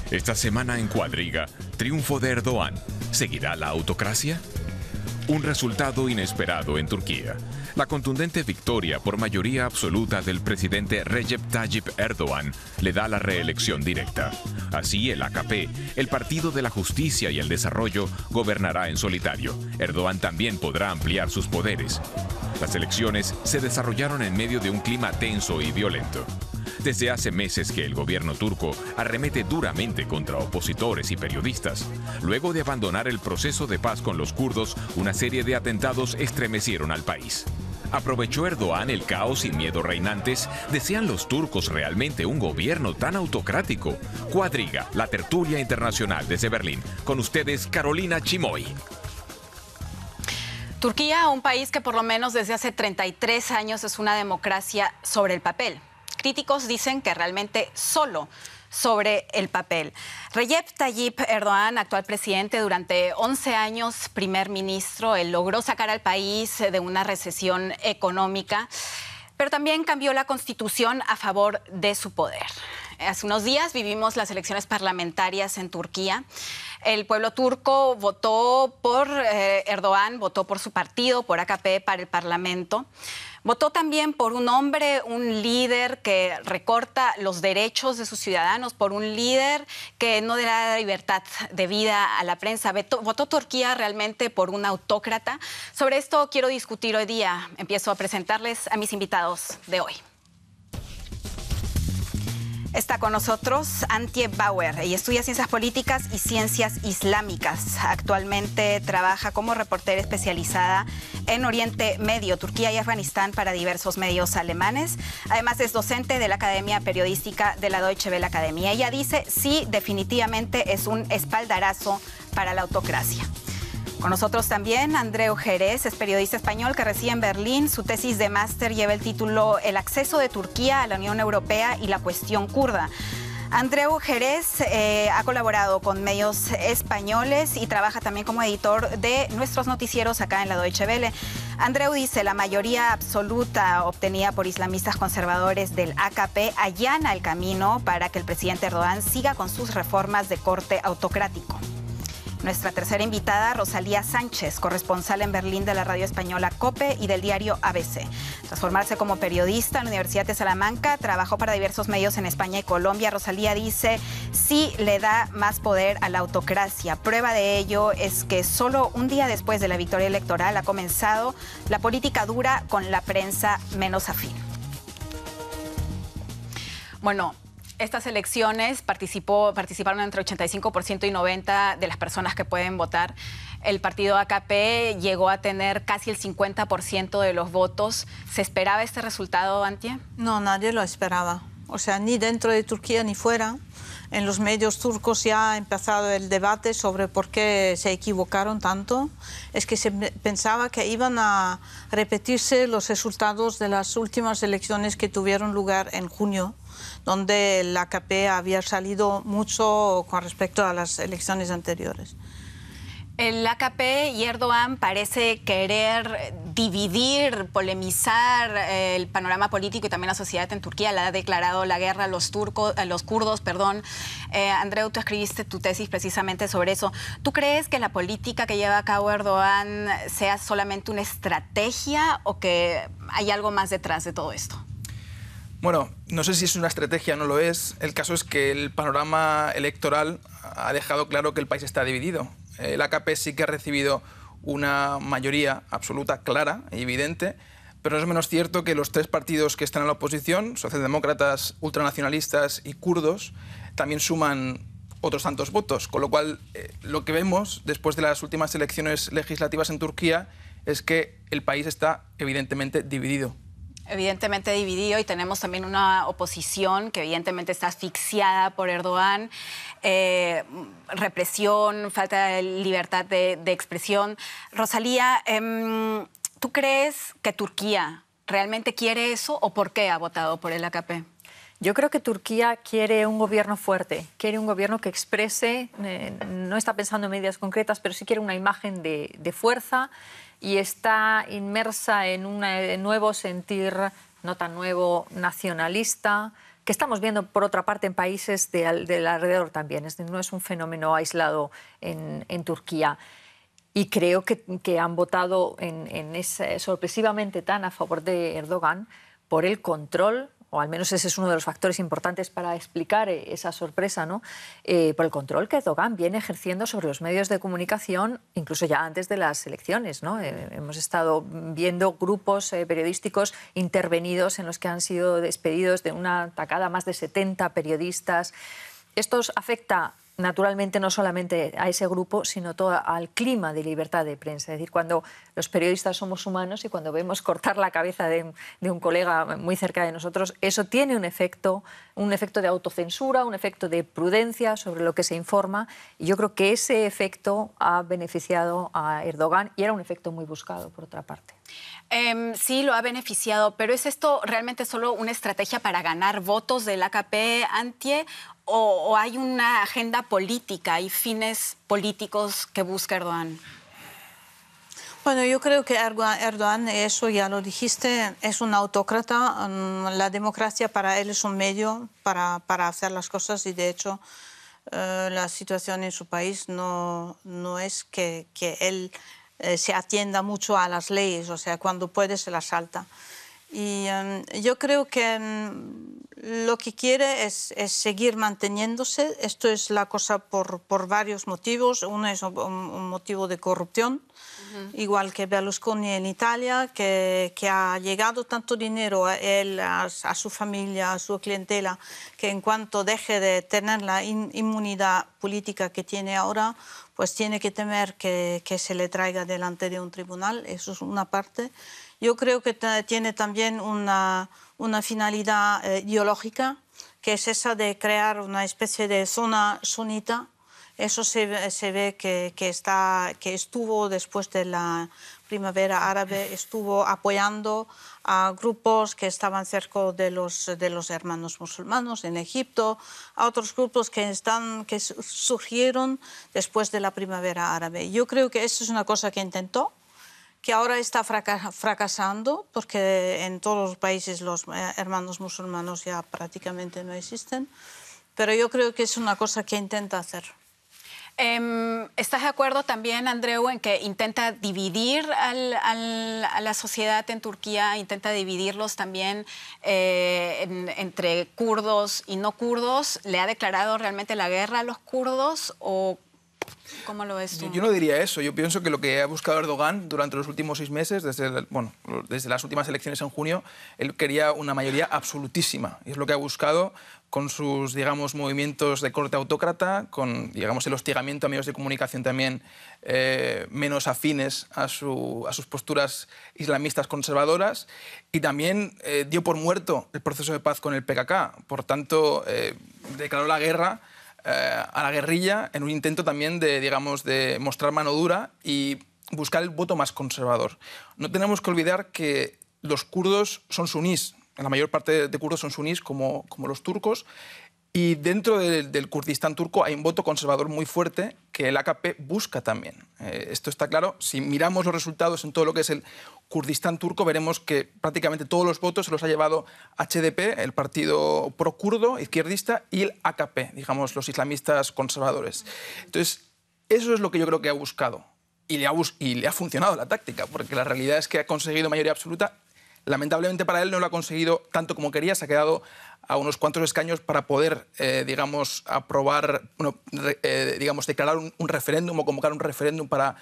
Esta semana en Cuadriga, triunfo de Erdoğan. ¿Seguirá la autocracia? Un resultado inesperado en Turquía. La contundente victoria por mayoría absoluta del presidente Recep Tayyip Erdoğan le da la reelección directa. Así, el AKP, el Partido de la Justicia y el Desarrollo, gobernará en solitario. Erdoğan también podrá ampliar sus poderes. Las elecciones se desarrollaron en medio de un clima tenso y violento. Desde hace meses que el gobierno turco arremete duramente contra opositores y periodistas. Luego de abandonar el proceso de paz con los kurdos, una serie de atentados estremecieron al país. ¿Aprovechó Erdoğan el caos y miedo reinantes? ¿Desean los turcos realmente un gobierno tan autocrático? Cuadriga, la tertulia internacional desde Berlín. Con ustedes, Carolina Chimoy. Turquía, un país que por lo menos desde hace 33 años es una democracia sobre el papel. Críticos dicen que realmente solo sobre el papel. Recep Tayyip Erdoğan, actual presidente, durante 11 años primer ministro, él logró sacar al país de una recesión económica, pero también cambió la constitución a favor de su poder. Hace unos días vivimos las elecciones parlamentarias en Turquía. El pueblo turco votó por Erdoğan, votó por su partido, por AKP, para el Parlamento. Votó también por un hombre, un líder que recorta los derechos de sus ciudadanos, por un líder que no da libertad de vida a la prensa. Votó Turquía realmente por un autócrata. Sobre esto quiero discutir hoy día. Empiezo a presentarles a mis invitados de hoy. Está con nosotros Antje Bauer. Ella estudia Ciencias Políticas y Ciencias Islámicas. Actualmente trabaja como reportera especializada en Oriente Medio, Turquía y Afganistán para diversos medios alemanes. Además es docente de la Academia Periodística de la Deutsche Welle Academia. Ella dice, sí, definitivamente es un espaldarazo para la autocracia. Con nosotros también Andreu Jerez, es periodista español que reside en Berlín. Su tesis de máster lleva el título El acceso de Turquía a la Unión Europea y la cuestión kurda. Andreu Jerez ha colaborado con medios españoles y trabaja también como editor de nuestros noticieros acá en la Deutsche Welle. Andreu dice, la mayoría absoluta obtenida por islamistas conservadores del AKP allana el camino para que el presidente Erdoğan siga con sus reformas de corte autocrático. Nuestra tercera invitada, Rosalía Sánchez, corresponsal en Berlín de la radio española COPE y del diario ABC. Tras formarse como periodista en la Universidad de Salamanca, trabajó para diversos medios en España y Colombia. Rosalía dice, sí le da más poder a la autocracia. Prueba de ello es que solo un día después de la victoria electoral ha comenzado la política dura con la prensa menos afín. Bueno, estas elecciones participaron entre 85% y 90% de las personas que pueden votar. El partido AKP llegó a tener casi el 50% de los votos. ¿Se esperaba este resultado, Antje? No, nadie lo esperaba. O sea, ni dentro de Turquía ni fuera. En los medios turcos ya ha empezado el debate sobre por qué se equivocaron tanto. Es que se pensaba que iban a repetirse los resultados de las últimas elecciones que tuvieron lugar en junio, donde el AKP había salido mucho con respecto a las elecciones anteriores. El AKP y Erdoğan parece querer dividir, polemizar el panorama político y también la sociedad en Turquía. Le ha declarado la guerra a los kurdos. Andreu, tú escribiste tu tesis precisamente sobre eso. ¿Tú crees que la política que lleva a cabo Erdoğan sea solamente una estrategia o que hay algo más detrás de todo esto? Bueno, no sé si es una estrategia o no lo es. El caso es que el panorama electoral ha dejado claro que el país está dividido. El AKP sí que ha recibido una mayoría absoluta, clara y evidente, pero no es menos cierto que los tres partidos que están en la oposición, socialdemócratas, ultranacionalistas y kurdos, también suman otros tantos votos. Con lo cual, lo que vemos después de las últimas elecciones legislativas en Turquía es que el país está evidentemente dividido. Evidentemente dividido, y tenemos también una oposición que evidentemente está asfixiada por Erdoğan, represión, falta de libertad de expresión. Rosalía, ¿tú crees que Turquía realmente quiere eso o por qué ha votado por el AKP? Yo creo que Turquía quiere un gobierno fuerte, quiere un gobierno que exprese, no está pensando en medidas concretas, pero sí quiere una imagen de fuerza, y está inmersa en un nuevo sentir, no tan nuevo, nacionalista, que estamos viendo, por otra parte, en países del alrededor también. No es un fenómeno aislado en Turquía. Y creo que han votado sorpresivamente tan a favor de Erdogan por el control, o al menos ese es uno de los factores importantes para explicar esa sorpresa, ¿no? Por el control que Erdogan viene ejerciendo sobre los medios de comunicación, incluso ya antes de las elecciones, ¿no? Hemos estado viendo grupos periodísticos intervenidos en los que han sido despedidos de una tacada más de 70 periodistas. Esto afecta naturalmente no solamente a ese grupo, sino todo al clima de libertad de prensa. Es decir, cuando los periodistas somos humanos y cuando vemos cortar la cabeza de un colega muy cerca de nosotros, eso tiene un efecto de autocensura, un efecto de prudencia sobre lo que se informa. Y yo creo que ese efecto ha beneficiado a Erdogan y era un efecto muy buscado, por otra parte. Sí, lo ha beneficiado, pero ¿es esto realmente solo una estrategia para ganar votos del AKP, Antje? ¿O hay una agenda política y fines políticos que busca Erdogan? Bueno, yo creo que Erdogan, eso ya lo dijiste, es un autócrata. La democracia para él es un medio para hacer las cosas y, de hecho, la situación en su país no es que él se atienda mucho a las leyes, o sea, cuando puede se las salta. Y yo creo que lo que quiere es seguir manteniéndose. Esto es la cosa por varios motivos. Uno es un motivo de corrupción, igual que Berlusconi en Italia, que ha llegado tanto dinero a él, a su familia, a su clientela, que en cuanto deje de tener la inmunidad política que tiene ahora, pues tiene que temer que se le traiga delante de un tribunal. Eso es una parte. Yo creo que tiene también una finalidad ideológica, que es esa de crear una especie de zona sunita. Eso se ve que estuvo después de la primavera árabe, estuvo apoyando a grupos que estaban cerca de los hermanos musulmanes en Egipto, a otros grupos que surgieron después de la primavera árabe. Yo creo que eso es una cosa que intentó, que ahora está fracasando, porque en todos los países los hermanos musulmanes ya prácticamente no existen, pero yo creo que es una cosa que intenta hacer. ¿Estás de acuerdo también, Andreu, en que intenta dividir a la sociedad en Turquía, intenta dividirlos también entre kurdos y no kurdos? ¿Le ha declarado realmente la guerra a los kurdos o cómo lo ves tú? Yo no diría eso. Yo pienso que lo que ha buscado Erdogan durante los últimos 6 meses, desde las últimas elecciones en junio, él quería una mayoría absolutísima. Y es lo que ha buscado con sus, digamos, movimientos de corte autócrata, con, digamos, el hostigamiento a medios de comunicación también menos afines a sus posturas islamistas conservadoras, y también dio por muerto el proceso de paz con el PKK. Por tanto, declaró la guerra a la guerrilla en un intento también de mostrar mano dura y buscar el voto más conservador. No tenemos que olvidar que los kurdos son sunís. La mayor parte de kurdos son sunís, como los turcos, y dentro del Kurdistán turco hay un voto conservador muy fuerte que el AKP busca también. Esto está claro. Si miramos los resultados en todo lo que es el Kurdistán turco, veremos que prácticamente todos los votos se los ha llevado HDP, el partido pro-kurdo, izquierdista, y el AKP, digamos, los islamistas conservadores. Entonces, eso es lo que yo creo que ha buscado. Y le ha funcionado la táctica, porque la realidad es que ha conseguido mayoría absoluta. Lamentablemente para él no lo ha conseguido tanto como quería, se ha quedado a unos cuantos escaños para poder, digamos, aprobar, digamos, declarar un referéndum o convocar un referéndum para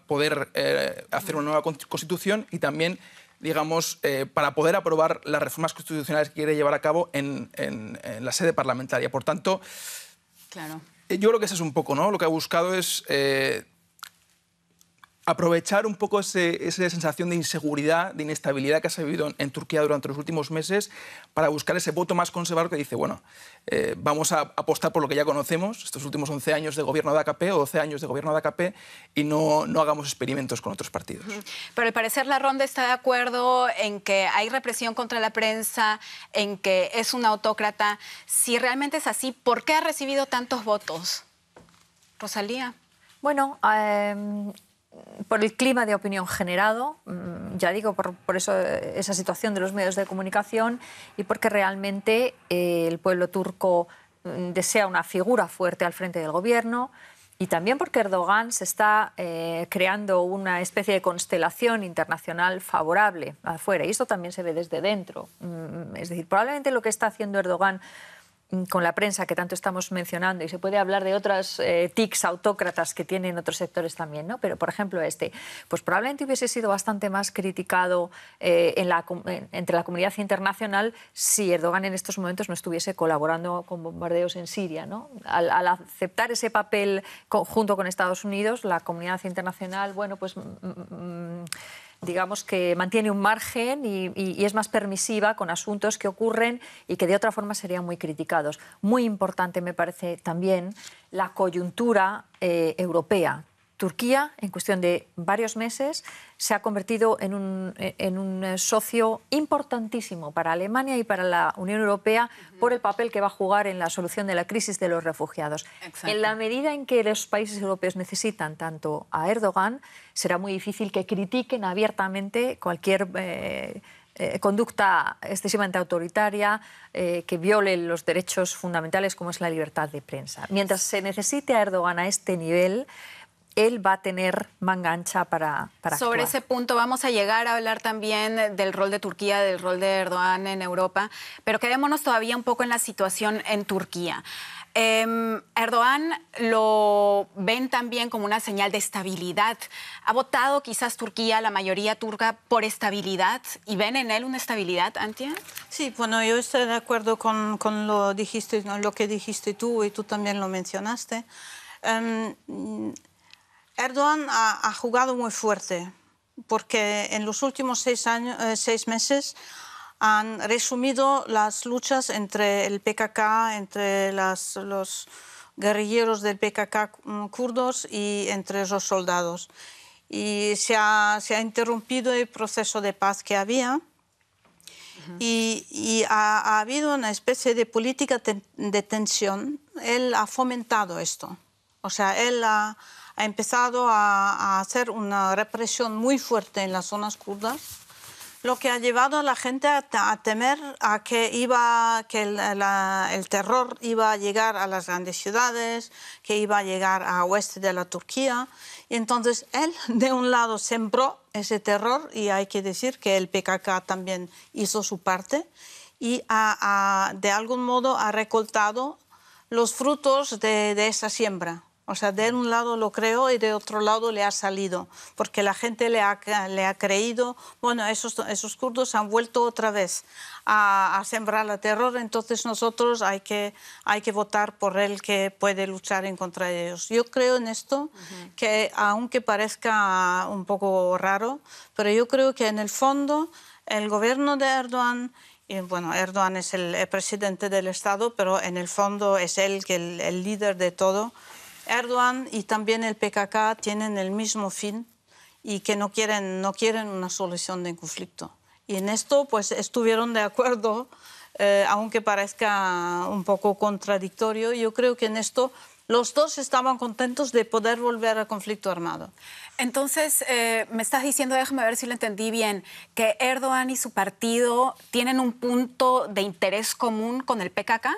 poder hacer una nueva constitución y también, digamos, para poder aprobar las reformas constitucionales que quiere llevar a cabo en la sede parlamentaria. Por tanto, claro, yo creo que eso es un poco, ¿no? Lo que ha buscado es aprovechar un poco esa sensación de inseguridad, de inestabilidad que se ha vivido en Turquía durante los últimos meses para buscar ese voto más conservador que dice, bueno, vamos a apostar por lo que ya conocemos, estos últimos 11 años de gobierno de AKP o 12 años de gobierno de AKP, y no hagamos experimentos con otros partidos. Pero al parecer la Ronda está de acuerdo en que hay represión contra la prensa, en que es un autócrata. Si realmente es así, ¿por qué ha recibido tantos votos? Rosalía. Bueno, por el clima de opinión generado, ya digo, por eso, esa situación de los medios de comunicación, y porque realmente el pueblo turco desea una figura fuerte al frente del gobierno, y también porque Erdogan se está creando una especie de constelación internacional favorable afuera, y esto también se ve desde dentro. Es decir, probablemente lo que está haciendo Erdogan con la prensa que tanto estamos mencionando, y se puede hablar de otras tics autócratas que tienen otros sectores también, ¿no? Pero, por ejemplo, pues probablemente hubiese sido bastante más criticado entre la comunidad internacional si Erdogan en estos momentos no estuviese colaborando con bombardeos en Siria, ¿no? Al aceptar ese papel junto con Estados Unidos, la comunidad internacional, bueno, pues digamos que mantiene un margen y es más permisiva con asuntos que ocurren y que de otra forma serían muy criticados. Muy importante me parece también la coyuntura europea. Turquía, en cuestión de varios meses, se ha convertido en un socio importantísimo para Alemania y para la Unión Europea por el papel que va a jugar en la solución de la crisis de los refugiados. Exacto. En la medida en que los países europeos necesitan tanto a Erdogan, será muy difícil que critiquen abiertamente cualquier conducta excesivamente autoritaria que viole los derechos fundamentales como es la libertad de prensa. Mientras se necesite a Erdogan a este nivel, él va a tener manga ancha para actuar. Sobre ese punto vamos a llegar a hablar también del rol de Turquía, del rol de Erdogan en Europa, pero quedémonos todavía un poco en la situación en Turquía. Erdogan lo ven también como una señal de estabilidad. ¿Ha votado quizás Turquía, la mayoría turca, por estabilidad? ¿Y ven en él una estabilidad, Antia? Sí, bueno, yo estoy de acuerdo con lo que dijiste tú, y tú también lo mencionaste. Erdogan ha jugado muy fuerte porque en los últimos 6 meses han resumido las luchas entre el PKK, entre los guerrilleros del PKK kurdos y entre los soldados. Y se ha interrumpido el proceso de paz que había. Y ha habido una especie de política de tensión. Él ha fomentado esto. O sea, él ha empezado a hacer una represión muy fuerte en las zonas kurdas, lo que ha llevado a la gente a temer a que el terror iba a llegar a las grandes ciudades, que iba a llegar a oeste de la Turquía. Y entonces él, de un lado, sembró ese terror, y hay que decir que el PKK también hizo su parte, y de algún modo ha recoltado los frutos de esa siembra. O sea, de un lado lo creó y de otro lado le ha salido, porque la gente le ha creído, bueno, esos kurdos han vuelto otra vez a sembrar el terror, entonces nosotros hay que votar por él, que puede luchar en contra de ellos. Yo creo en esto, que aunque parezca un poco raro, pero yo creo que en el fondo el gobierno de Erdogan, y bueno, Erdogan es el presidente del Estado, pero en el fondo es él el líder de todo. Erdogan y también el PKK tienen el mismo fin, y que no quieren una solución del conflicto. Y en esto pues estuvieron de acuerdo, aunque parezca un poco contradictorio. Yo creo que en esto los dos estaban contentos de poder volver al conflicto armado. Entonces, me estás diciendo, déjame ver si lo entendí bien, que Erdogan y su partido tienen un punto de interés común con el PKK.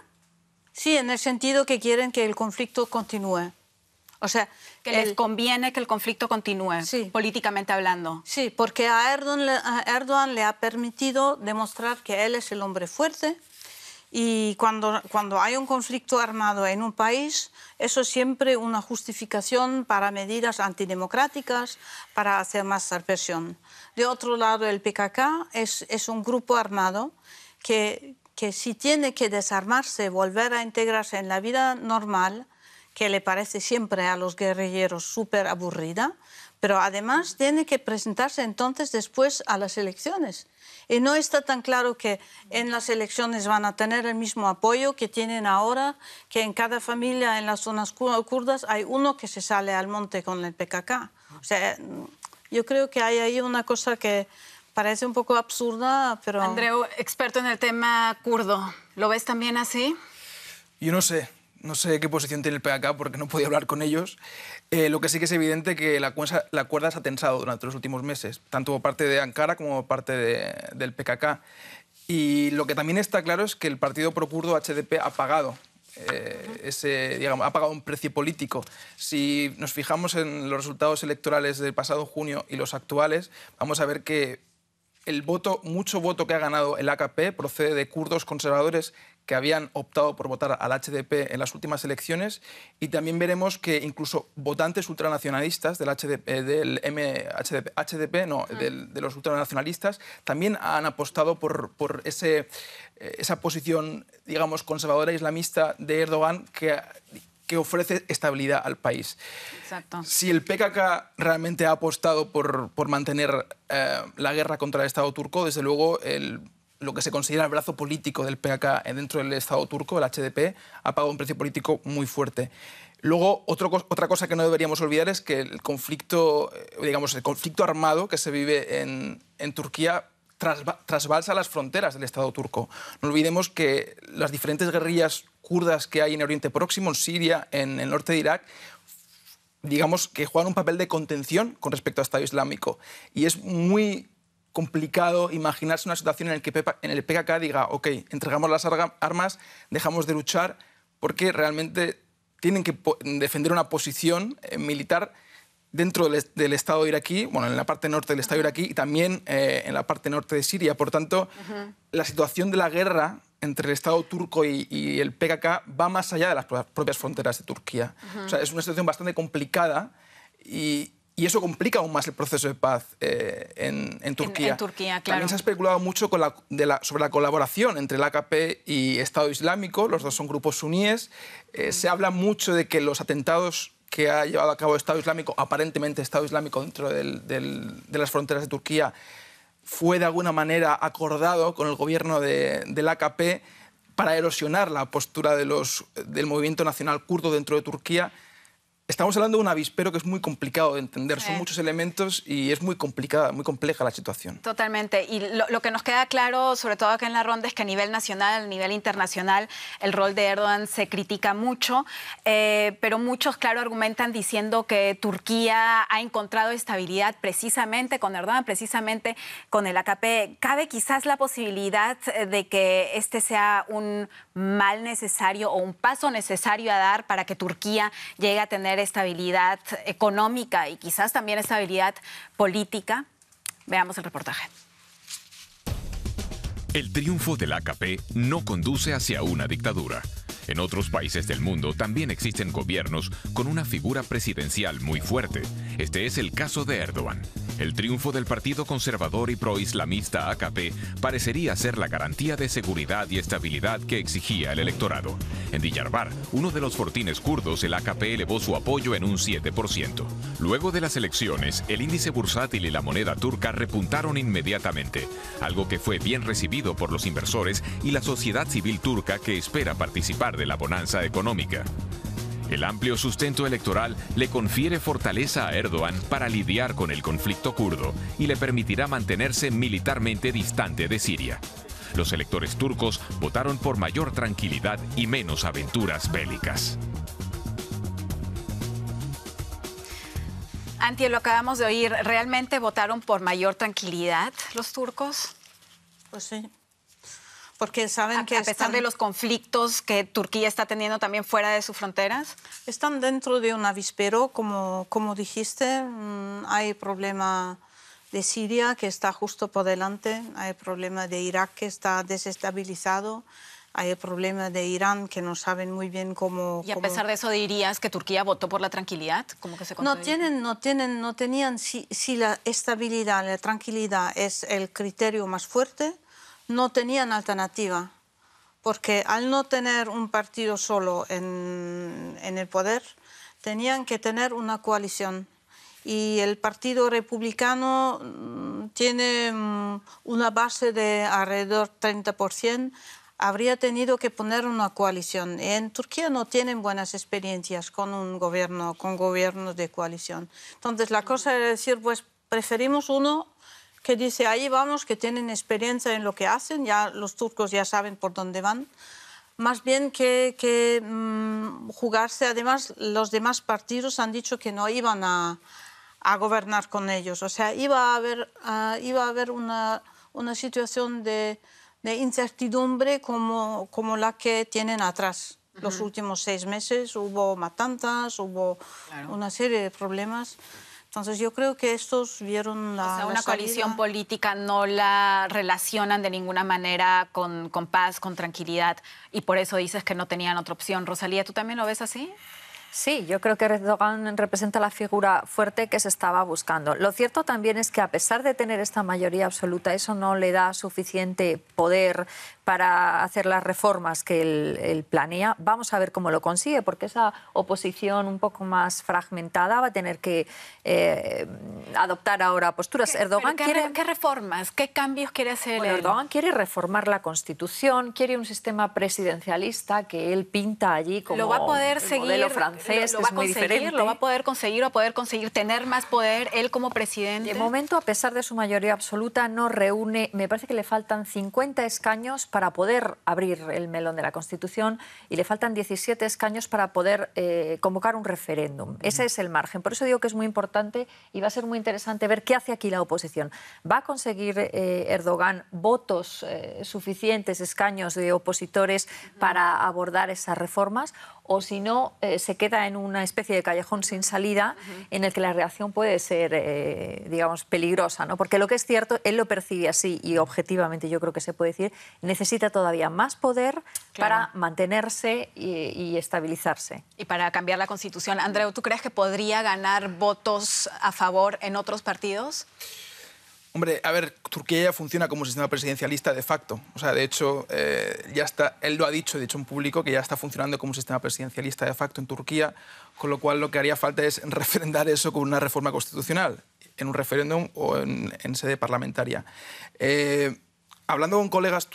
Sí, en el sentido que quieren que el conflicto continúe. O sea, que les conviene que el conflicto continúe, sí, políticamente hablando. Sí, porque a Erdogan le ha permitido demostrar que él es el hombre fuerte, y cuando hay un conflicto armado en un país, eso es siempre una justificación para medidas antidemocráticas, para hacer más represión. De otro lado, el PKK es un grupo armado que si tiene que desarmarse, volver a integrarse en la vida normal, que le parece siempre a los guerrilleros súper aburrida, pero además tiene que presentarse entonces después a las elecciones. Y no está tan claro que en las elecciones van a tener el mismo apoyo que tienen ahora, que en cada familia en las zonas kurdas hay uno que se sale al monte con el PKK. O sea, yo creo que hay ahí una cosa que parece un poco absurda, pero... Andreu, experto en el tema kurdo, ¿lo ves también así? Yo no sé. No sé qué posición tiene el PKK porque no podía hablar con ellos. Lo que sí que es evidente que la cuerda se ha tensado durante los últimos meses, tanto por parte de Ankara como por parte del PKK. Y lo que también está claro es que el partido prokurdo HDP ha pagado ha pagado un precio político. Si nos fijamos en los resultados electorales del pasado junio y los actuales, vamos a ver que mucho voto que ha ganado el AKP procede de kurdos conservadores que habían optado por votar al HDP en las últimas elecciones, y también veremos que incluso votantes ultranacionalistas de los ultranacionalistas también han apostado por esa posición, digamos, conservadora islamista de Erdogan que ofrece estabilidad al país. Exacto. Si el PKK realmente ha apostado por mantener la guerra contra el Estado turco, desde luego lo que se considera el brazo político del PKK dentro del Estado turco, el HDP, ha pagado un precio político muy fuerte. Luego, otra cosa que no deberíamos olvidar es que el conflicto armado que se vive en Turquía trasbalsa las fronteras del Estado turco. No olvidemos que las diferentes guerrillas kurdas que hay en Oriente Próximo, en Siria, en el norte de Irak, digamos que juegan un papel de contención con respecto al Estado Islámico. Y es muy complicado imaginarse una situación en la que el PKK diga, ok, entregamos las armas, dejamos de luchar, porque realmente tienen que defender una posición militar dentro del Estado iraquí, bueno, en la parte norte del Estado iraquí y también en la parte norte de Siria. Por tanto, la situación de la guerra entre el Estado turco y el PKK va más allá de las propias fronteras de Turquía. O sea, es una situación bastante complicada y eso complica aún más el proceso de paz en Turquía. En Turquía, claro. También se ha especulado mucho sobre la colaboración entre el AKP y Estado Islámico. Los dos son grupos suníes. Se habla mucho de que los atentados que ha llevado a cabo el Estado Islámico, aparentemente Estado Islámico dentro de las fronteras de Turquía, fue de alguna manera acordado con el gobierno del AKP para erosionar la postura del movimiento nacional kurdo dentro de Turquía. Estamos hablando de un avispero que es muy complicado de entender. Son muchos elementos y es muy compleja la situación. Totalmente. Y lo que nos queda claro, sobre todo acá en la ronda, es que a nivel nacional, a nivel internacional, el rol de Erdogan se critica mucho, pero muchos, claro, argumentan diciendo que Turquía ha encontrado estabilidad precisamente con Erdogan, precisamente con el AKP. ¿Cabe quizás la posibilidad de que este sea un mal necesario o un paso necesario a dar para que Turquía llegue a tener estabilidad económica y quizás también estabilidad política? Veamos el reportaje. El triunfo del AKP no conduce hacia una dictadura. En otros países del mundo también existen gobiernos con una figura presidencial muy fuerte. Este es el caso de Erdogan. El triunfo del partido conservador y proislamista AKP parecería ser la garantía de seguridad y estabilidad que exigía el electorado. En Diyarbakır, uno de los fortines kurdos, el AKP elevó su apoyo en un 7%. Luego de las elecciones, el índice bursátil y la moneda turca repuntaron inmediatamente, algo que fue bien recibido por los inversores y la sociedad civil turca que espera participar de la bonanza económica. El amplio sustento electoral le confiere fortaleza a Erdogan para lidiar con el conflicto kurdo y le permitirá mantenerse militarmente distante de Siria. Los electores turcos votaron por mayor tranquilidad y menos aventuras bélicas. Antie, lo acabamos de oír. ¿Realmente votaron por mayor tranquilidad los turcos? Pues sí. Porque saben que a pesar de los conflictos que Turquía está teniendo también fuera de sus fronteras. Están dentro de un avispero, como dijiste. Hay problema de Siria, que está justo por delante. Hay problema de Irak, que está desestabilizado. Hay el problema de Irán, que no saben muy bien cómo... ¿Y a pesar de eso dirías que Turquía votó por la tranquilidad? ¿Cómo que se no tenían... Si la estabilidad, la tranquilidad es el criterio más fuerte, no tenían alternativa, porque al no tener un partido solo en el poder, tenían que tener una coalición. Y el Partido Republicano tiene una base de alrededor 30%, habría tenido que poner una coalición. Y en Turquía no tienen buenas experiencias con gobiernos de coalición. Entonces la cosa es decir, pues preferimos uno que dice, ahí vamos, que tienen experiencia en lo que hacen, ya los turcos ya saben por dónde van, más bien que jugarse. Además, los demás partidos han dicho que no iban a gobernar con ellos. O sea, iba a haber una situación de incertidumbre como la que tienen atrás. Los últimos 6 meses hubo matanzas, hubo una serie de problemas. Entonces yo creo que estos vieron una coalición política no la relacionan de ninguna manera con paz, con tranquilidad, y por eso dices que no tenían otra opción. Rosalía, ¿tú también lo ves así? Sí, yo creo que Erdogan representa la figura fuerte que se estaba buscando. Lo cierto también es que a pesar de tener esta mayoría absoluta, eso no le da suficiente poder para hacer las reformas que él planea. Vamos a ver cómo lo consigue, porque esa oposición un poco más fragmentada va a tener que adoptar ahora posturas. ¿Qué reformas? ¿Qué cambios quiere hacer él? Erdogan quiere reformar la Constitución, quiere un sistema presidencialista que él pinta allí como ¿Lo va a poder el seguir? Modelo francés, ¿Lo que va es muy diferente. ¿Lo va a poder conseguir o poder conseguir tener más poder él como presidente? De momento, a pesar de su mayoría absoluta, no reúne, me parece que le faltan 50 escaños para poder abrir el melón de la Constitución y le faltan 17 escaños para poder convocar un referéndum. Ese es el margen. Por eso digo que es muy importante y va a ser muy interesante ver qué hace aquí la oposición. ¿Va a conseguir Erdogan votos suficientes, escaños de opositores para abordar esas reformas? O si no, se queda en una especie de callejón sin salida en el que la reacción puede ser, digamos, peligrosa, ¿no? Porque lo que es cierto, él lo percibe así y objetivamente yo creo que se puede decir, necesita todavía más poder para mantenerse y estabilizarse. Y para cambiar la Constitución. Andreu, ¿tú crees que podría ganar votos a favor en otros partidos? Hombre, a ver, Turquía ya funciona como un sistema presidencialista de facto. O sea, de hecho, ya está, él lo ha dicho, de hecho en público, que ya está funcionando como un sistema presidencialista de facto en Turquía, con lo cual lo que haría falta es referendar eso con una reforma constitucional, en un referéndum o en sede parlamentaria. Hablando con colegas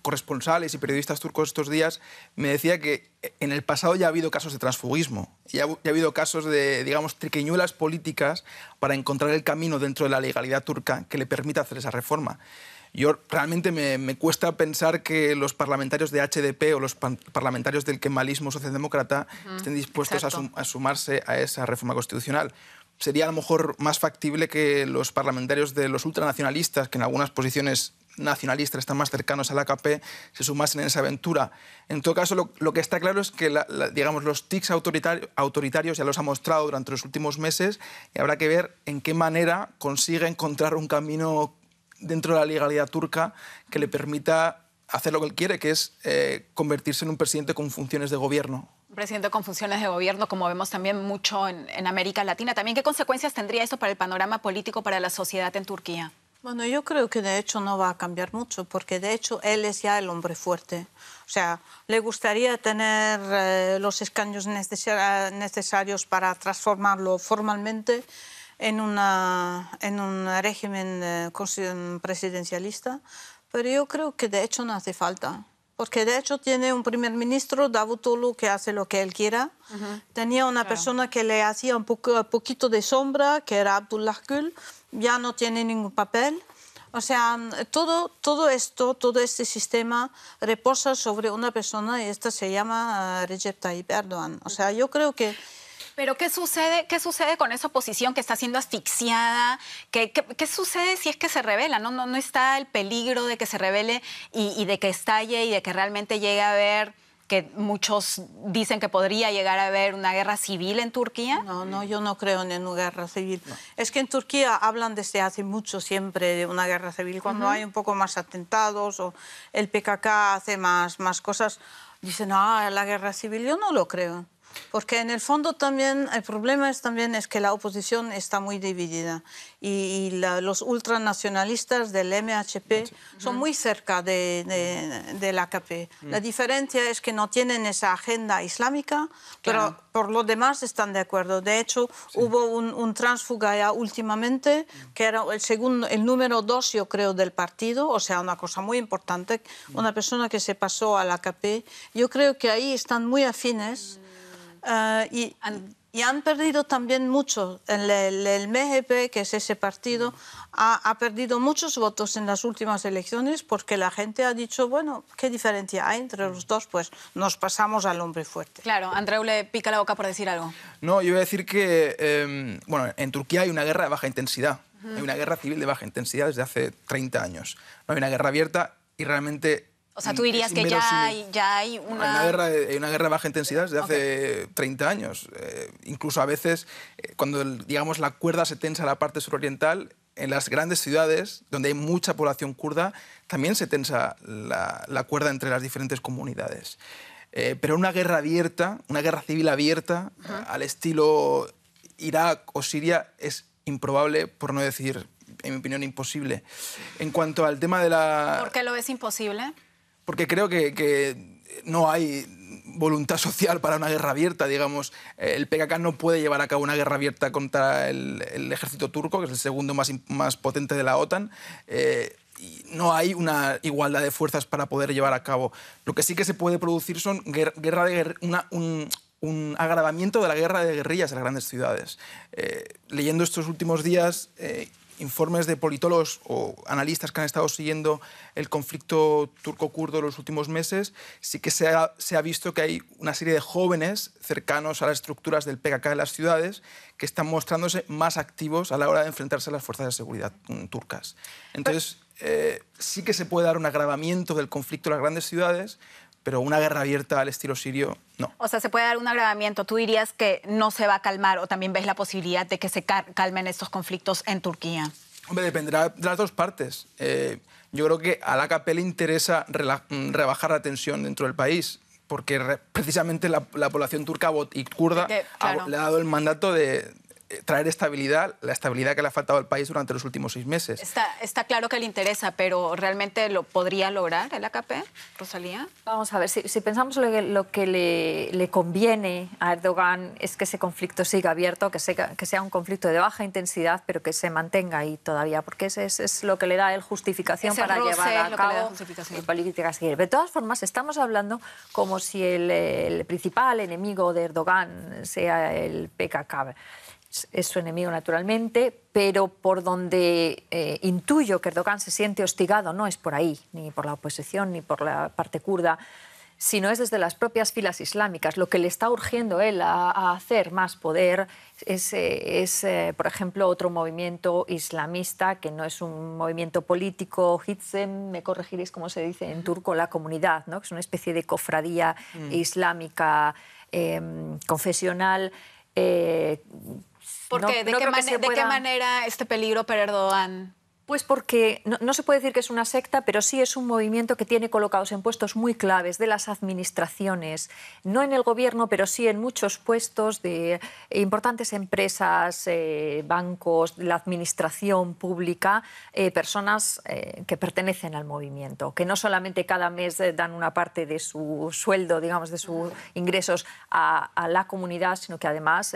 corresponsales y periodistas turcos estos días, me decía que en el pasado ya ha habido casos de transfugismo, ya ha habido casos de, digamos, triquiñuelas políticas para encontrar el camino dentro de la legalidad turca que le permita hacer esa reforma. Yo realmente me cuesta pensar que los parlamentarios de HDP o los parlamentarios del kemalismo socialdemócrata estén dispuestos a sumarse a esa reforma constitucional. Sería a lo mejor más factible que los parlamentarios de los ultranacionalistas, que en algunas posiciones nacionalistas están más cercanos al AKP, se sumasen en esa aventura. En todo caso, lo que está claro es que digamos, los tics autoritarios ya los ha mostrado durante los últimos meses y habrá que ver en qué manera consigue encontrar un camino dentro de la legalidad turca que le permita hacer lo que él quiere, que es convertirse en un presidente con funciones de gobierno. Un presidente con funciones de gobierno, como vemos también mucho en América Latina. También, ¿qué consecuencias tendría esto para el panorama político, para la sociedad en Turquía? Bueno, yo creo que de hecho no va a cambiar mucho, porque de hecho él es ya el hombre fuerte. O sea, le gustaría tener los escaños necesarios para transformarlo formalmente en un régimen presidencialista, pero yo creo que de hecho no hace falta. Porque de hecho tiene un primer ministro, Davutoglu, que hace lo que él quiera. Tenía una persona que le hacía un poquito de sombra, que era Abdullah Gül. Ya no tiene ningún papel. O sea, todo este sistema reposa sobre una persona y esta se llama Recep Tayyip Erdogan. O sea, yo creo que... Pero ¿qué sucede con esa oposición que está siendo asfixiada? ¿Qué sucede si es que se revela? ¿No está el peligro de que se revele y de que estalle y de que realmente llegue a haber, que muchos dicen que podría llegar a haber una guerra civil en Turquía? No, yo no creo en una guerra civil. No. Es que en Turquía hablan desde hace mucho siempre de una guerra civil. Cuando hay un poco más atentados o el PKK hace más cosas, dicen, la guerra civil. Yo no lo creo. Porque en el fondo también el problema es que la oposición está muy dividida y los ultranacionalistas del MHP son muy cerca del AKP. La diferencia es que no tienen esa agenda islámica, pero por lo demás están de acuerdo. De hecho, hubo un tránsfuga ya últimamente, que era el número 2, yo creo, del partido, o sea, una cosa muy importante, una persona que se pasó al AKP. Yo creo que ahí están muy afines. Y han perdido también mucho. El MHP, que es ese partido, ha perdido muchos votos en las últimas elecciones porque la gente ha dicho, bueno, ¿qué diferencia hay entre los dos? Pues nos pasamos al hombre fuerte. Claro, Andreu le pica la boca por decir algo. No, yo voy a decir que bueno, en Turquía hay una guerra de baja intensidad. Hay una guerra civil de baja intensidad desde hace 30 años. No hay una guerra abierta y realmente... O sea, tú dirías que ya hay una... Hay una guerra de baja intensidad desde hace 30 años. Incluso a veces, cuando digamos, la cuerda se tensa en la parte suroriental, en las grandes ciudades, donde hay mucha población kurda, también se tensa la cuerda entre las diferentes comunidades. Pero una guerra abierta, una guerra civil abierta, al estilo Irak o Siria, es improbable, por no decir, en mi opinión, imposible. En cuanto al tema de la... ¿Por qué lo es imposible? Porque creo que no hay voluntad social para una guerra abierta, digamos. El PKK no puede llevar a cabo una guerra abierta contra el ejército turco, que es el segundo más potente de la OTAN. Y no hay una igualdad de fuerzas para poder llevar a cabo. Lo que sí que se puede producir son un agravamiento de la guerra de guerrillas en las grandes ciudades. Leyendo estos últimos días informes de politólogos o analistas que han estado siguiendo el conflicto turco-kurdo en los últimos meses, sí que se ha visto que hay una serie de jóvenes cercanos a las estructuras del PKK en las ciudades que están mostrándose más activos a la hora de enfrentarse a las fuerzas de seguridad turcas. Entonces, sí que se puede dar un agravamiento del conflicto en las grandes ciudades, pero una guerra abierta al estilo sirio, no. O sea, se puede dar un agravamiento. ¿Tú dirías que no se va a calmar o también ves la posibilidad de que se calmen estos conflictos en Turquía? Hombre, dependerá de las dos partes. Yo creo que al AKP le interesa rebajar la tensión dentro del país, porque precisamente la población turca y kurda claro, le ha dado el mandato de traer estabilidad, la estabilidad que le ha faltado al país durante los últimos 6 meses. Está claro que le interesa, pero ¿realmente lo podría lograr el AKP, Rosalía? Vamos a ver, si pensamos lo que le conviene a Erdogan es que ese conflicto siga abierto, que sea un conflicto de baja intensidad, pero que se mantenga ahí todavía, porque ese es lo que le da justificación para llevar a cabo políticas. De todas formas, estamos hablando como si el principal enemigo de Erdogan sea el PKK. Es su enemigo naturalmente, pero por donde intuyo que Erdogan se siente hostigado no es por ahí, ni por la oposición, ni por la parte kurda, sino es desde las propias filas islámicas. Lo que le está urgiendo él a hacer más poder es por ejemplo, otro movimiento islamista que no es un movimiento político, Hizm, me corregiréis cómo se dice en turco, la comunidad, ¿no? Que es una especie de cofradía islámica confesional. ¿Por qué? ¿De qué manera este peligro para Erdogan? Pues porque no se puede decir que es una secta, pero sí es un movimiento que tiene colocados en puestos muy claves de las administraciones, no en el gobierno, pero sí en muchos puestos de importantes empresas, bancos, la administración pública, personas que pertenecen al movimiento, que no solamente cada mes dan una parte de su sueldo, digamos, de sus ingresos a la comunidad, sino que además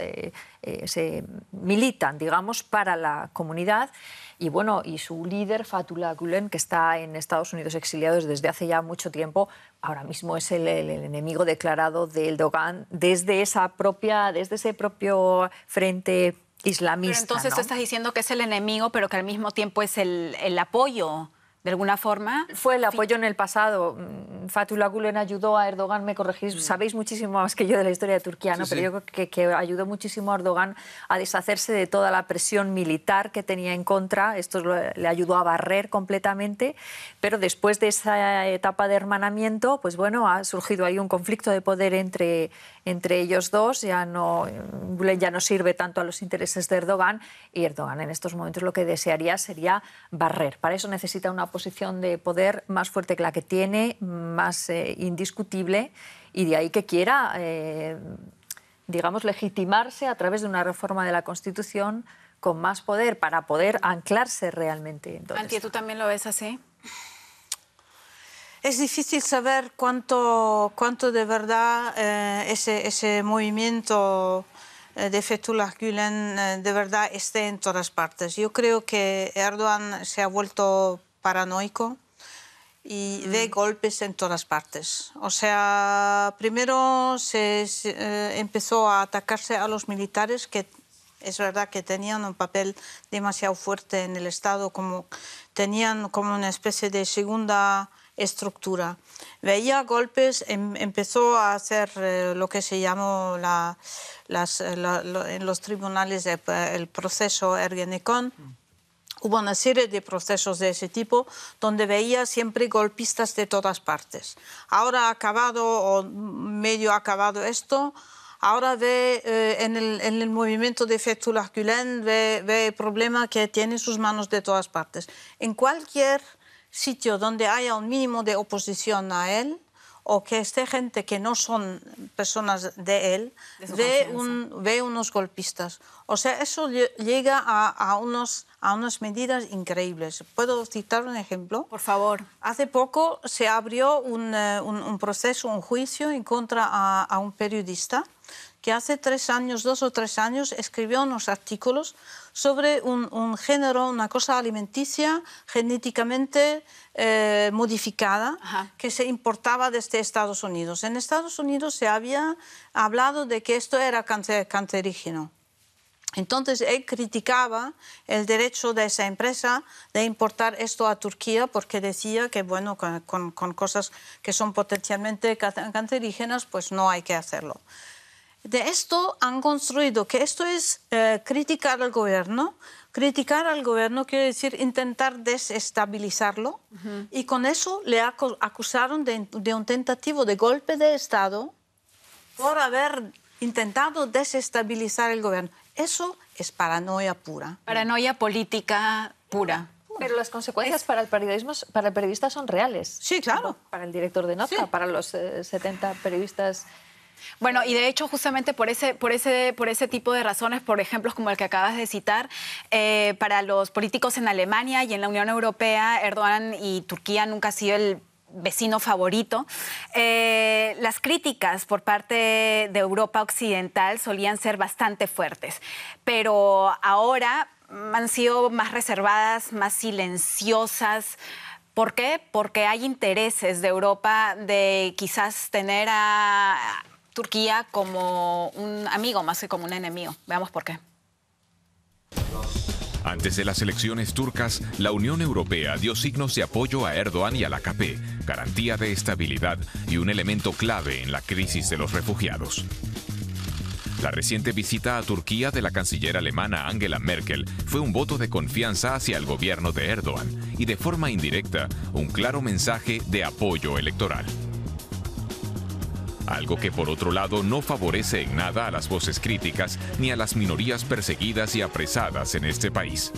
se militan, digamos, para la comunidad. Y bueno, y su líder, Fethullah Gülen, que está en Estados Unidos exiliado desde hace ya mucho tiempo, ahora mismo es el enemigo declarado de Erdogan desde ese propio frente islamista. Pero entonces, ¿no? tú estás diciendo que es el enemigo, pero que al mismo tiempo es el apoyo. ¿De alguna forma? Fue el apoyo en el pasado. Fethullah Gülen ayudó a Erdogan, me corregís, sabéis muchísimo más que yo de la historia de Turquía, ¿no? Sí, pero yo creo que ayudó muchísimo a Erdogan a deshacerse de toda la presión militar que tenía en contra. Esto le ayudó a barrer completamente, pero después de esa etapa de hermanamiento, pues bueno, ha surgido ahí un conflicto de poder entre ellos dos. Gülen ya no sirve tanto a los intereses de Erdogan, y Erdogan en estos momentos lo que desearía sería barrer. Para eso necesita una posición de poder más fuerte que la que tiene, más indiscutible, y de ahí que quiera, digamos, legitimarse a través de una reforma de la Constitución con más poder para poder anclarse realmente. Antje, ¿tú también lo ves así? Es difícil saber cuánto de verdad ese movimiento de Fethullah Gülen de verdad esté en todas partes. Yo creo que Erdogan se ha vuelto paranoico y ve golpes en todas partes. O sea, primero se empezó a atacarse a los militares, que es verdad que tenían un papel demasiado fuerte en el Estado, tenían como una especie de segunda estructura. Veía golpes, empezó a hacer lo que se llamó en los tribunales el proceso Ergenekon. Hubo una serie de procesos de ese tipo donde veía siempre golpistas de todas partes. Ahora ha acabado o medio acabado esto. Ahora ve en el movimiento de Fethullah Gülen, ve el problema que tiene sus manos de todas partes. En cualquier sitio donde haya un mínimo de oposición a él, o que esté gente que no son personas de él, ve unos golpistas. O sea, eso llega a unas medidas increíbles. ¿Puedo citar un ejemplo? Por favor. Hace poco se abrió un proceso, un juicio en contra a un periodista que hace 2 o 3 años, escribió unos artículos sobre un género, una cosa alimenticia genéticamente modificada. Ajá. Que se importaba desde Estados Unidos. En Estados Unidos se había hablado de que esto era cancerígeno. Entonces él criticaba el derecho de esa empresa de importar esto a Turquía porque decía que, bueno, con cosas que son potencialmente cancerígenas, pues no hay que hacerlo. De esto han construido que esto es criticar al gobierno. Criticar al gobierno quiere decir intentar desestabilizarlo. Y con eso le acusaron de un tentativo de golpe de Estado por haber intentado desestabilizar el gobierno. Eso es paranoia pura. Paranoia política pura. Pero las consecuencias para el periodista son reales. Sí, claro. Para el director de Nota, Sí. para los 70 periodistas. Bueno, y de hecho, justamente por ese tipo de razones, por ejemplos como el que acabas de citar, para los políticos en Alemania y en la Unión Europea, Erdogan y Turquía nunca ha sido el vecino favorito. Las críticas por parte de Europa Occidental solían ser bastante fuertes, pero ahora han sido más reservadas, más silenciosas. ¿Por qué? Porque hay intereses de Europa de quizás tener a Turquía como un amigo más que como un enemigo. Veamos por qué. Antes de las elecciones turcas, la Unión Europea dio signos de apoyo a Erdogan y al AKP, garantía de estabilidad y un elemento clave en la crisis de los refugiados. La reciente visita a Turquía de la canciller alemana Angela Merkel fue un voto de confianza hacia el gobierno de Erdogan y de forma indirecta un claro mensaje de apoyo electoral. Algo que por otro lado no favorece en nada a las voces críticas ni a las minorías perseguidas y apresadas en este país.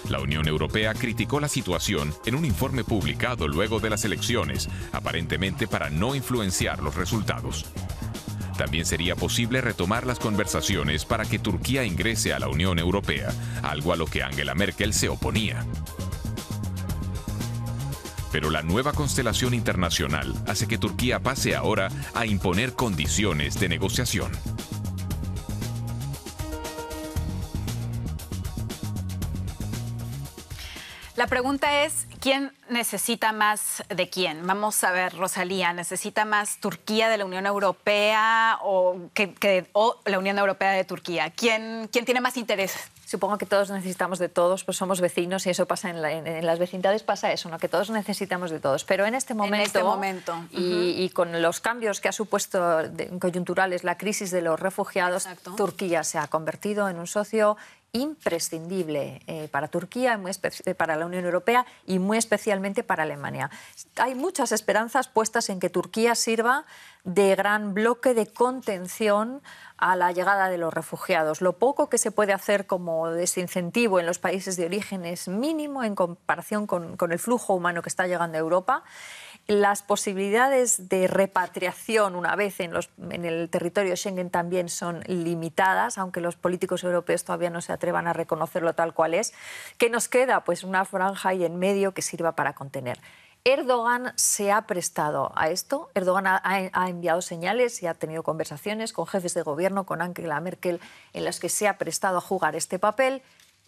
La Unión Europea criticó la situación en un informe publicado luego de las elecciones, aparentemente para no influenciar los resultados. También sería posible retomar las conversaciones para que Turquía ingrese a la Unión Europea, algo a lo que Angela Merkel se oponía. Pero la nueva constelación internacional hace que Turquía pase ahora a imponer condiciones de negociación. La pregunta es, ¿quién necesita más de quién? Vamos a ver, Rosalía, ¿necesita más Turquía de la Unión Europea o la Unión Europea de Turquía? ¿Quién tiene más interés? Supongo que todos necesitamos de todos, pues somos vecinos y eso pasa en las vecindades, pasa eso, ¿no? Que todos necesitamos de todos. Pero en este momento, y con los cambios que ha supuesto coyunturales la crisis de los refugiados, Exacto. Turquía se ha convertido en un socio imprescindible para Turquía, para la Unión Europea y muy especialmente para Alemania. Hay muchas esperanzas puestas en que Turquía sirva de gran bloque de contención a la llegada de los refugiados. Lo poco que se puede hacer como desincentivo en los países de origen es mínimo en comparación con el flujo humano que está llegando a Europa. Las posibilidades de repatriación una vez en el territorio Schengen también son limitadas, aunque los políticos europeos todavía no se atrevan a reconocerlo tal cual es. ¿Qué nos queda? Pues una franja ahí en medio que sirva para contener. Erdogan se ha prestado a esto. Erdogan ha enviado señales y ha tenido conversaciones con jefes de gobierno, con Angela Merkel, en las que se ha prestado a jugar este papel.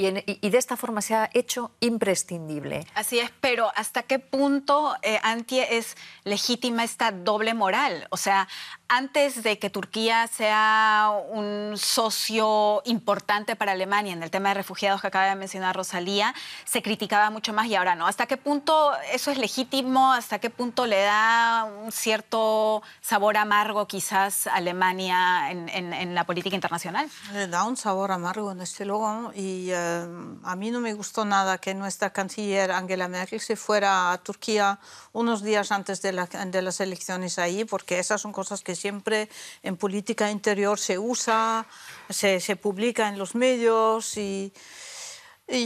y de esta forma se ha hecho imprescindible. Así es, pero ¿hasta qué punto, Antje, es legítima esta doble moral? O sea, antes de que Turquía sea un socio importante para Alemania en el tema de refugiados que acaba de mencionar Rosalía, se criticaba mucho más y ahora no. ¿Hasta qué punto eso es legítimo? ¿Hasta qué punto le da un cierto sabor amargo quizás a Alemania en la política internacional? Le da un sabor amargo, desde luego, y a mí no me gustó nada que nuestra canciller Angela Merkel se fuera a Turquía unos días antes de las elecciones ahí, porque esas son cosas que siempre en política interior se usa, se publica en los medios y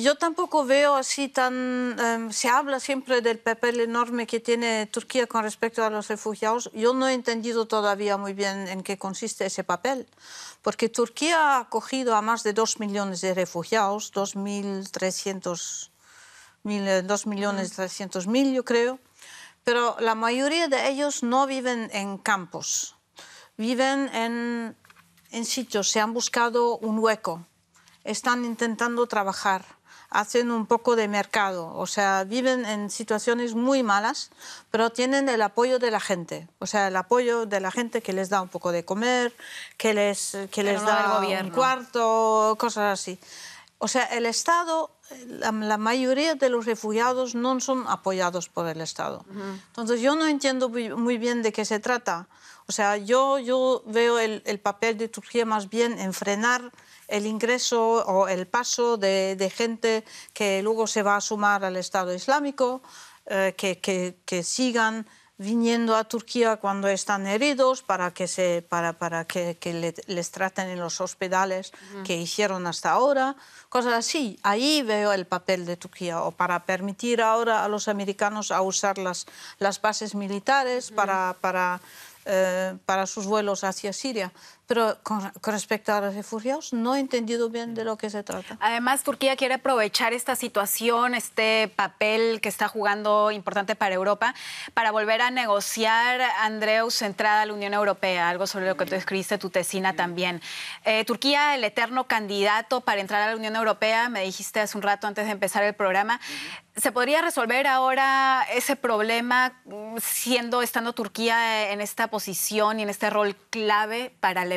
yo tampoco veo así tan... se habla siempre del papel enorme que tiene Turquía con respecto a los refugiados. Yo no he entendido todavía muy bien en qué consiste ese papel, porque Turquía ha acogido a más de 2 millones de refugiados, 2.300.000 yo creo, pero la mayoría de ellos no viven en campos, viven en sitios, se han buscado un hueco, están intentando trabajar, hacen un poco de mercado, o sea, viven en situaciones muy malas, pero tienen el apoyo de la gente, o sea, el apoyo de la gente que les da un poco de comer, que les da un cuarto, cosas así. O sea, el Estado, la mayoría de los refugiados no son apoyados por el Estado. Entonces, yo no entiendo muy bien de qué se trata. O sea, yo veo el papel de Turquía más bien en frenar el ingreso o el paso de gente que luego se va a sumar al Estado Islámico, que sigan viniendo a Turquía cuando están heridos para que les traten en los hospitales que hicieron hasta ahora, cosas así. Ahí veo el papel de Turquía, o para permitir ahora a los americanos a usar las bases militares para sus vuelos hacia Siria. Pero con respecto a los refugiados, no he entendido bien de lo que se trata. Además, Turquía quiere aprovechar esta situación, este papel que está jugando importante para Europa, para volver a negociar, Andreus, entrada a la Unión Europea, algo sobre lo que tú escribiste tu tesina también. Turquía, el eterno candidato para entrar a la Unión Europea, me dijiste hace un rato antes de empezar el programa. ¿Se podría resolver ahora ese problema estando Turquía en esta posición y en este rol clave para Alemania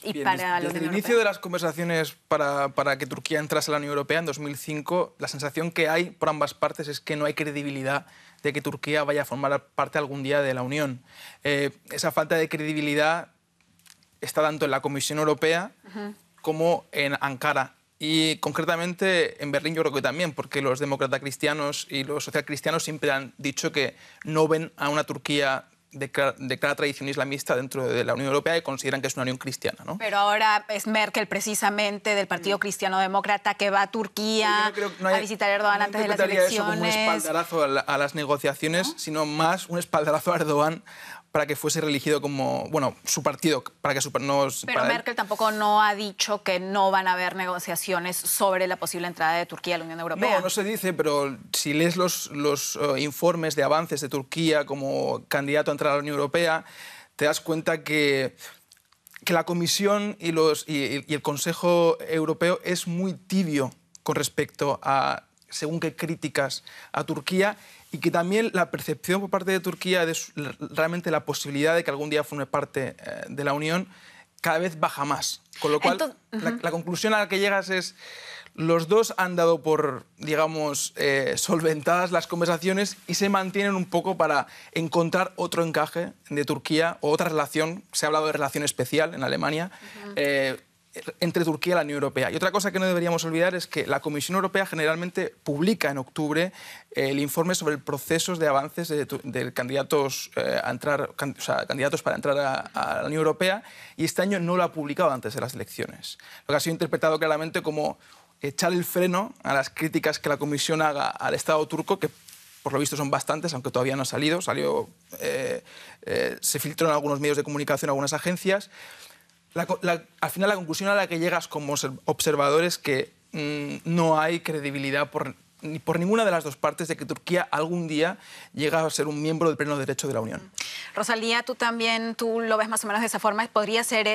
y Bien, para la Unión Desde el Europea? inicio de las conversaciones para que Turquía entrase a la Unión Europea en 2005, la sensación que hay por ambas partes es que no hay credibilidad de que Turquía vaya a formar parte algún día de la Unión. Esa falta de credibilidad está tanto en la Comisión Europea como en Ankara. Y concretamente en Berlín yo creo que también, porque los demócratas cristianos y los socialcristianos siempre han dicho que no ven a una Turquía de clara tradición islamista dentro de la Unión Europea y consideran que es una unión cristiana, ¿no? Pero ahora es Merkel, precisamente, del Partido Cristiano Demócrata, que va a Turquía a visitar a Erdogan antes de las elecciones. Eso como un espaldarazo a las negociaciones, sino más un espaldarazo a Erdogan para que fuese reelegido como, bueno, su partido, para que Pero Merkel tampoco no ha dicho que no van a haber negociaciones sobre la posible entrada de Turquía a la Unión Europea. No se dice, pero si lees los informes de avances de Turquía como candidato a entrar a la Unión Europea, te das cuenta que la Comisión y el Consejo Europeo es muy tibio con respecto a según qué críticas a Turquía, y que también la percepción por parte de Turquía de realmente la posibilidad de que algún día forme parte de la Unión cada vez baja más. Con lo cual, la conclusión a la que llegas es: los dos han dado por, digamos, solventadas las conversaciones y se mantienen un poco para encontrar otro encaje de Turquía o otra relación. Se ha hablado de relación especial en Alemania, entre Turquía y la Unión Europea. Y otra cosa que no deberíamos olvidar es que la Comisión Europea generalmente publica en octubre el informe sobre el proceso de avances de candidatos, candidatos para entrar a la Unión Europea, y este año no lo ha publicado antes de las elecciones. Lo que ha sido interpretado claramente como echar el freno a las críticas que la Comisión haga al Estado turco, que por lo visto son bastantes, aunque todavía no ha salido. Se filtró en algunos medios de comunicación, en algunas agencias. Al final la conclusión a la que llegas como observador es que no hay credibilidad ni por ninguna de las dos partes de que Turquía algún día llegue a ser un miembro del pleno derecho de la Unión. Rosalía, tú lo ves más o menos de esa forma. ¿Podría ser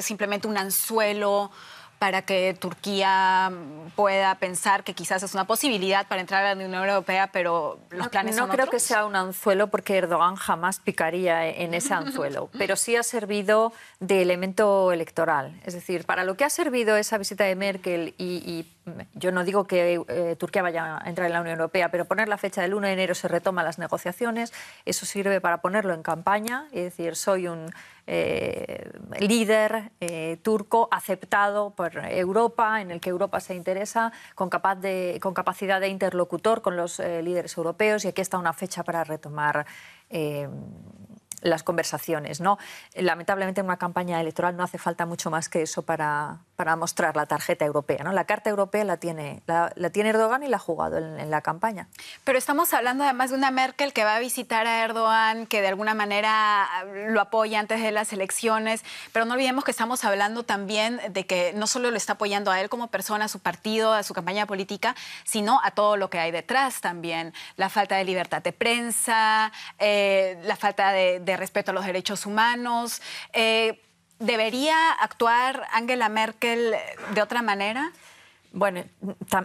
simplemente un anzuelo para que Turquía pueda pensar que quizás es una posibilidad para entrar a la Unión Europea, pero los planes son otros? No creo que sea un anzuelo, porque Erdogan jamás picaría en ese anzuelo, pero sí ha servido de elemento electoral. Es decir, para lo que ha servido esa visita de Merkel, y yo no digo que Turquía vaya a entrar en la Unión Europea, pero poner la fecha del 1 de enero se retoman las negociaciones, eso sirve para ponerlo en campaña, es decir, soy un líder turco aceptado por Europa, en el que Europa se interesa, con capacidad de interlocutor con los líderes europeos, y aquí está una fecha para retomar las conversaciones, ¿no? Lamentablemente en una campaña electoral no hace falta mucho más que eso para mostrar la tarjeta europea, ¿no? La carta europea la tiene Erdogan y la ha jugado en la campaña. Pero estamos hablando además de una Merkel que va a visitar a Erdogan, que de alguna manera lo apoya antes de las elecciones, pero no olvidemos que estamos hablando también de que no solo lo está apoyando a él como persona, a su partido, a su campaña política, sino a todo lo que hay detrás también. La falta de libertad de prensa, la falta de respeto a los derechos humanos. ¿Debería actuar Angela Merkel de otra manera? Bueno,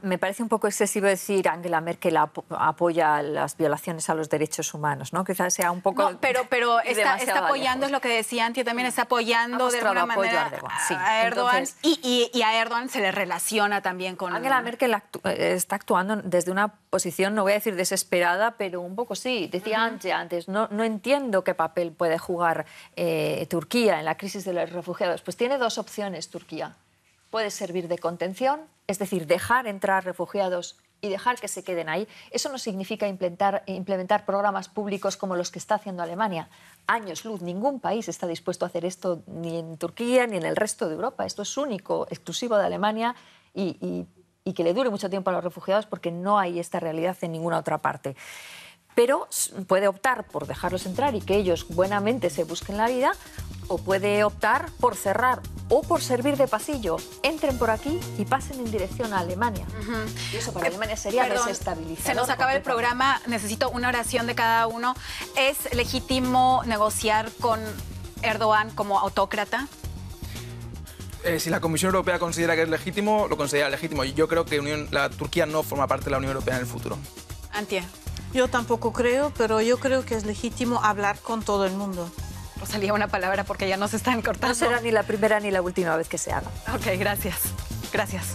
me parece un poco excesivo decir Angela Merkel apoya las violaciones a los derechos humanos, ¿no? Quizás sea un poco... No, pero está apoyando, es lo que decía Antje, también está apoyando de alguna manera a Erdogan. Entonces, y a Erdogan se le relaciona también con... Angela Merkel está actuando desde una posición, no voy a decir desesperada, pero un poco sí. Decía antes, no entiendo qué papel puede jugar Turquía en la crisis de los refugiados. Pues tiene dos opciones Turquía. Puede servir de contención, es decir, dejar entrar refugiados y dejar que se queden ahí. Eso no significa implementar programas públicos como los que está haciendo Alemania. Años luz, ningún país está dispuesto a hacer esto, ni en Turquía ni en el resto de Europa. Esto es único, exclusivo de Alemania, y que le dure mucho tiempo a los refugiados, porque no hay esta realidad en ninguna otra parte. Pero puede optar por dejarlos entrar y que ellos buenamente se busquen la vida, o puede optar por cerrar o por servir de pasillo. Entren por aquí y pasen en dirección a Alemania. Y eso para Alemania sería desestabilizador. Se nos acaba el programa, necesito una oración de cada uno. ¿Es legítimo negociar con Erdogan como autócrata? Si la Comisión Europea considera que es legítimo, lo considera legítimo. Yo creo que Turquía no forma parte de la Unión Europea en el futuro. Antje. Yo tampoco creo, pero yo creo que es legítimo hablar con todo el mundo. Rosalía, una palabra porque ya nos están cortando. No será ni la primera ni la última vez que se haga. Ok, gracias. Gracias.